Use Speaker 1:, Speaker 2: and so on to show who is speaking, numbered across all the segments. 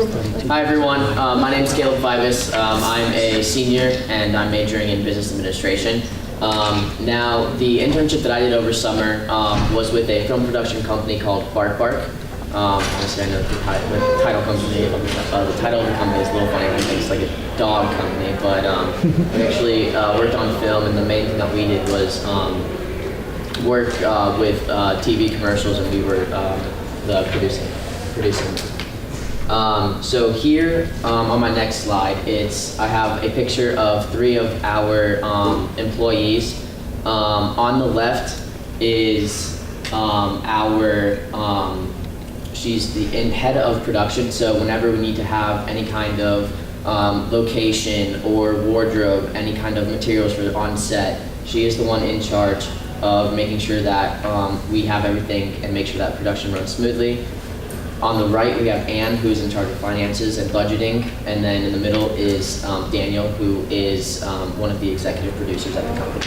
Speaker 1: Hi everyone, my name is Feibus. I'm a senior and I'm majoring in business administration. Now, the internship that I did over summer was with a film production company called Bark. Honestly, I know the title company, the title of the company is a little funny. I think it's like a dog company, but we actually worked on film, and the main thing that we did was work with TV commercials, and we were the producing. So here on my next slide, I have a picture of 3 of our employees. On the left is she's the head of production. So whenever we need to have any kind of location or wardrobe, any kind of materials for on set, she is the one in charge of making sure that we have everything and make sure that production runs smoothly. On the right, we have Anne, who is in charge of finances and budgeting, and then in the middle is Daniel, who is one of the executive producers at the company.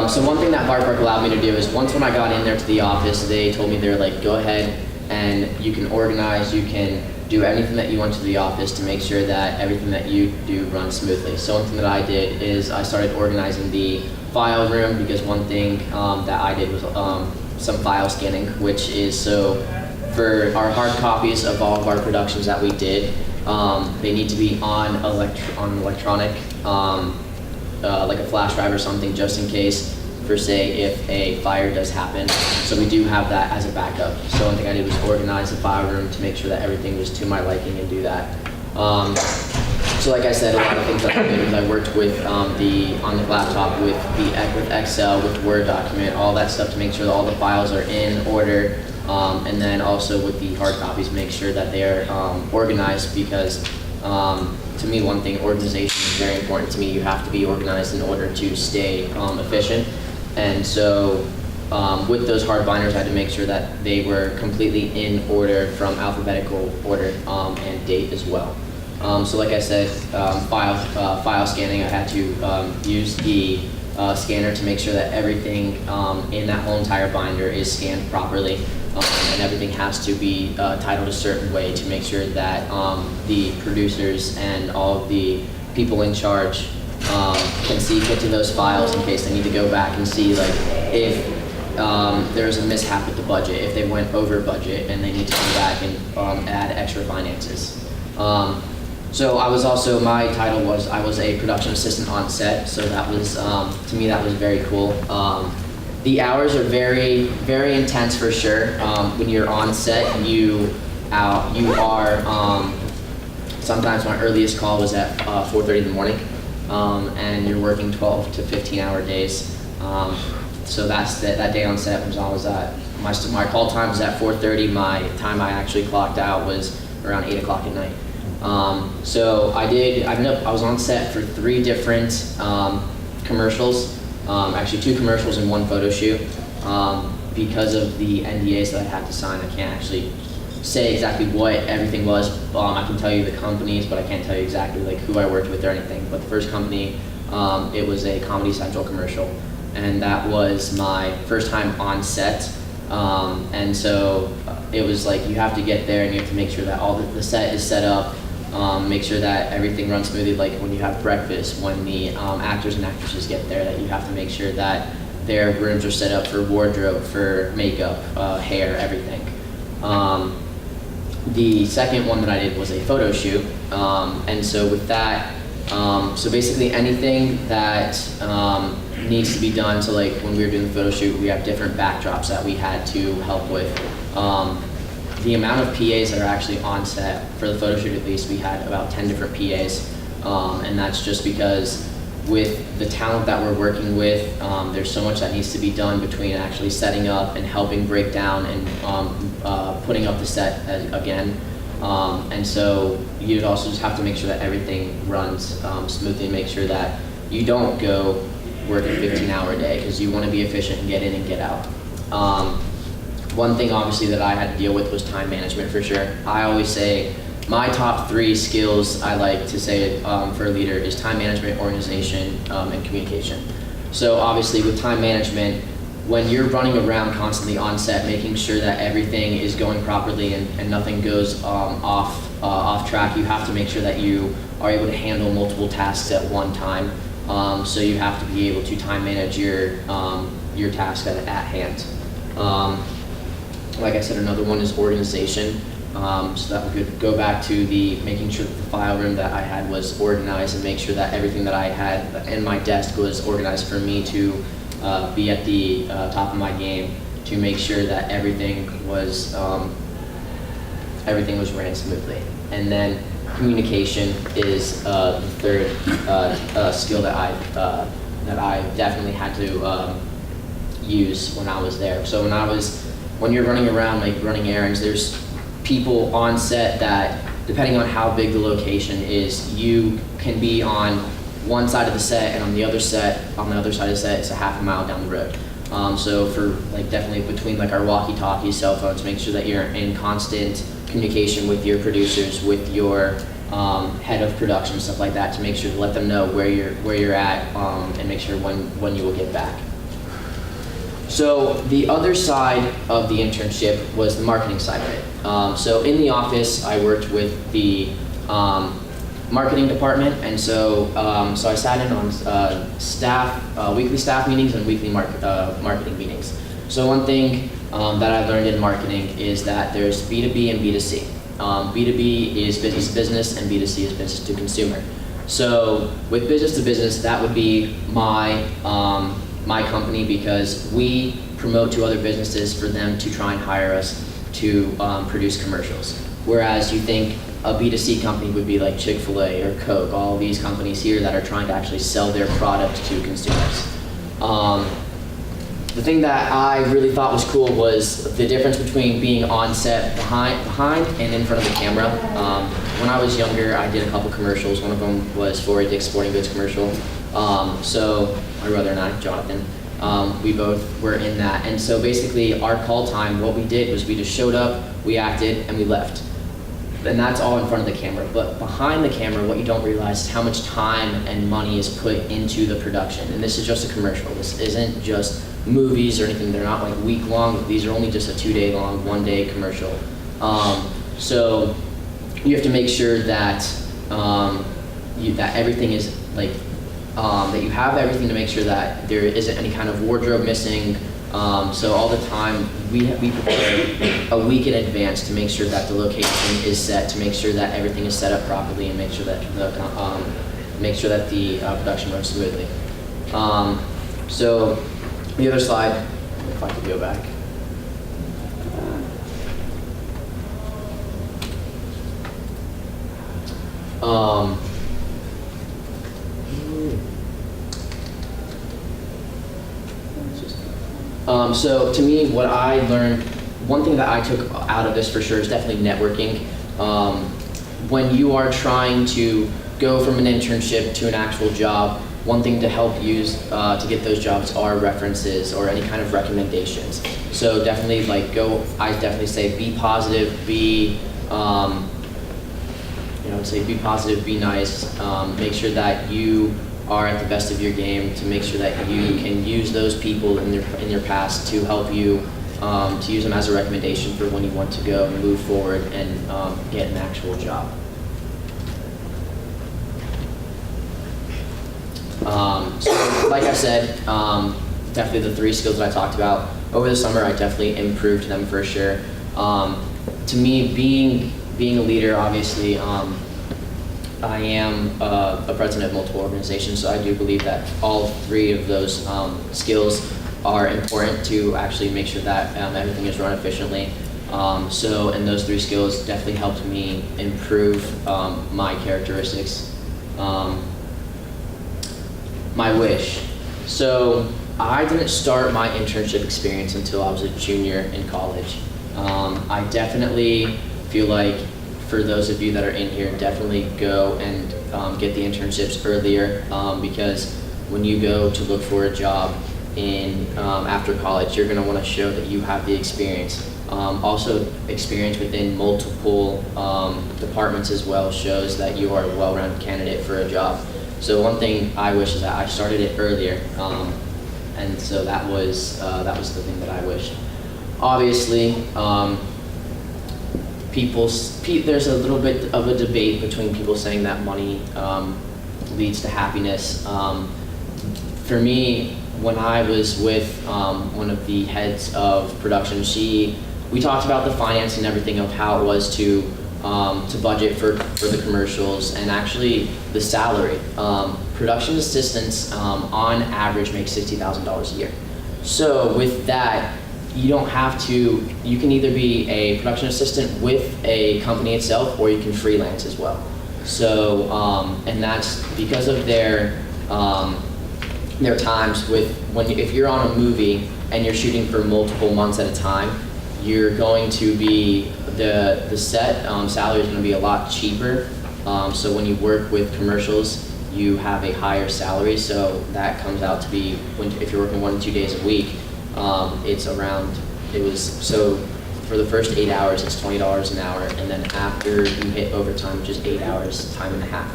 Speaker 1: So one thing that Bark allowed me to do is once when I got in there to the office, they told me they're like, go ahead and you can organize, you can do anything that you want to the office to make sure that everything that you do runs smoothly. So one thing that I did is I started organizing the file room, because one thing that I did was some file scanning, which is so for our hard copies of all of our productions that we did, they need to be on electronic, like a flash drive or something, just in case, for say, if a fire does happen. So we do have that as a backup. So one thing I did was organize the file room to make sure that everything was to my liking and do that. So like I said, a lot of things that I did is I worked with on the laptop with Excel, with Word document, all that stuff to make sure that all the files are in order. And then also with the hard copies, make sure that they're organized, because to me, one thing, organization is very important to me. You have to be organized in order to stay efficient. And so with those hard binders, I had to make sure that they were completely in order from alphabetical order and date as well. So like I said, file scanning, I had to use the scanner to make sure that everything in that whole entire binder is scanned properly. And everything has to be titled a certain way to make sure that the producers and all of the people in charge can get to those files in case they need to go back and see, like, if there's a mishap with the budget, if they went over budget and they need to come back and add extra finances. So I was also, my title was, I was a production assistant on set, so that was, to me, that was very cool. The hours are very, very intense for sure. When you're on set, you are, sometimes my earliest call was at 4:30 in the morning, and you're working 12 to 15-hour days. So that's that day on set was always at, my call time was at 4:30, my time I actually clocked out was around 8 o'clock at night. So I was on set for 3 different commercials. Actually 2 commercials and 1 photo shoot. Because of the NDAs that I had to sign, I can't actually say exactly what everything was. I can tell you the companies, but I can't tell you exactly like who I worked with or anything. But the first company, it was a Comedy Central commercial, and that was my first time on set. And so it was like you have to get there and you have to make sure that all the set is set up. Make sure that everything runs smoothly, like when you have breakfast, when the actors and actresses get there, that you have to make sure that their rooms are set up for wardrobe, for makeup, hair, everything. The second one that I did was a photo shoot, and so with that, so basically anything that needs to be done, so like when we were doing the photo shoot, we have different backdrops that we had to help with. The amount of PAs that are actually on set, for the photo shoot at least, we had about 10 different PAs. And that's just because with the talent that we're working with, there's so much that needs to be done between actually setting up and helping break down and putting up the set again. And so you'd also just have to make sure that everything runs smoothly and make sure that you don't go work a 15-hour day, because you want to be efficient and get in and get out. One thing obviously that I had to deal with was time management for sure. I always say my top 3 skills I like to say for a leader is time management, organization, and communication. So obviously with time management, when you're running around constantly on set, making sure that everything is going properly and nothing goes off track, you have to make sure that you are able to handle multiple tasks at one time. So you have to be able to time manage your task at hand. Like I said, another one is organization. So that we could go back to the making sure that the file room that I had was organized and make sure that everything that I had in my desk was organized for me to be at the top of my game, to make sure that everything was ran smoothly. And then communication is the third skill that I definitely had to use when I was there. So when you're running around, like running errands, there's people on set that, depending on how big the location is, you can be on one side of the set, and on the other side of the set, it's a half a mile down the road. So for like definitely between like our walkie-talkies, cell phones, make sure that you're in constant communication with your producers, with your head of production, stuff like that, to make sure to let them know where you're at, and make sure when you will get back. So the other side of the internship was the marketing side of it. So in the office, I worked with the marketing department, and so I sat in on weekly staff meetings and weekly marketing meetings. So one thing that I learned in marketing is that there's B2B and B2C. B2B is business to business, and B2C is business to consumer. So with business to business, that would be my company, because we promote to other businesses for them to try and hire us to produce commercials. Whereas you think a B2C company would be like Chick-fil-A or Coke, all these companies here that are trying to actually sell their product to consumers. The thing that I really thought was cool was the difference between being on set behind and in front of the camera. When I was younger, I did a couple commercials. One of them was for a Dick's Sporting Goods commercial. So my brother and I, Jonathan, we both were in that. And so basically our call time, what we did was we just showed up, we acted, and we left. And that's all in front of the camera. But behind the camera, what you don't realize is how much time and money is put into the production. And this is just a commercial. This isn't just movies or anything. They're not like week long. These are only just a 2-day long, 1-day commercial. So you have to make sure that that everything is like, that you have everything to make sure that there isn't any kind of wardrobe missing. So all the time we prepare a week in advance to make sure that the location is set, to make sure that everything is set up properly, and make sure that the production runs smoothly. So the other slide, if I could go back. So to me, what I learned, one thing that I took out of this for sure is definitely networking. When you are trying to go from an internship to an actual job, one thing to help use to get those jobs are references or any kind of recommendations. So definitely I definitely say be positive, be positive, be nice, make sure that you are at the best of your game, to make sure that you can use those people in your past to help you, to use them as a recommendation for when you want to go and move forward and get an actual job. So like I said, definitely the 3 skills that I talked about. Over the summer, I definitely improved them for sure. To me, being a leader, obviously, I am a president of multiple organizations, so I do believe that all 3 of those skills are important to actually make sure that everything is run efficiently. And those 3 skills definitely helped me improve my characteristics. My wish. So I didn't start my internship experience until I was a junior in college. I definitely feel like, for those of you that are in here, definitely go and get the internships earlier, because when you go to look for a job after college, you're going to want to show that you have the experience. Also, experience within multiple departments as well shows that you are a well-rounded candidate for a job. So one thing I wish is that I started it earlier, and so that was the thing that I wished. Obviously, there's a little bit of a debate between people saying that money leads to happiness. For me, when I was with one of the heads of production, we talked about the finance and everything of how it was to budget for the commercials, and actually the salary. Production assistants on average make $60,000 a year. So with that, you can either be a production assistant with a company itself, or you can freelance as well. So, and that's because of their times if you're on a movie and you're shooting for multiple months at a time, you're going to be, the set salary is going to be a lot cheaper. So when you work with commercials, you have a higher salary. So that comes out to be, if you're working 1 to 2 days a week, so for the first 8 hours, it's $20 an hour. And then after you hit overtime, which is 8 hours, time and a half.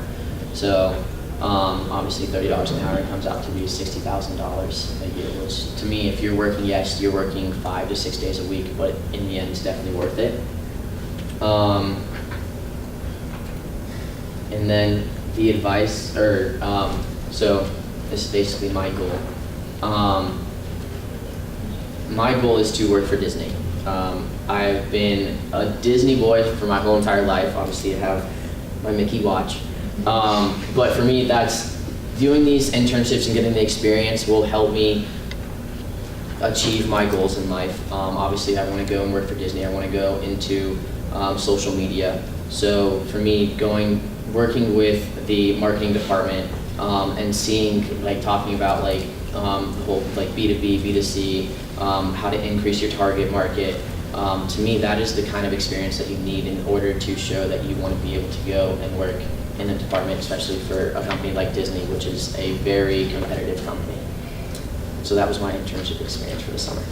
Speaker 1: So obviously $30 an hour, it comes out to be $60,000 a year, which to me, if you're working, yes, you're working 5 to 6 days a week, but in the end, it's definitely worth it. And then the advice, so this is basically my goal. My goal is to work for Disney. I've been a Disney boy for my whole entire life. Obviously, I have my Mickey watch. But for me, that's doing these internships and getting the experience will help me achieve my goals in life. Obviously, I want to go and work for Disney. I want to go into social media. So for me, working with the marketing department and seeing, talking about the whole B2B, B2C, how to increase your target market. To me, that is the kind of experience that you need in order to show that you want to be able to go and work in a department, especially for a company like Disney, which is a very competitive company. So that was my internship experience for the summer.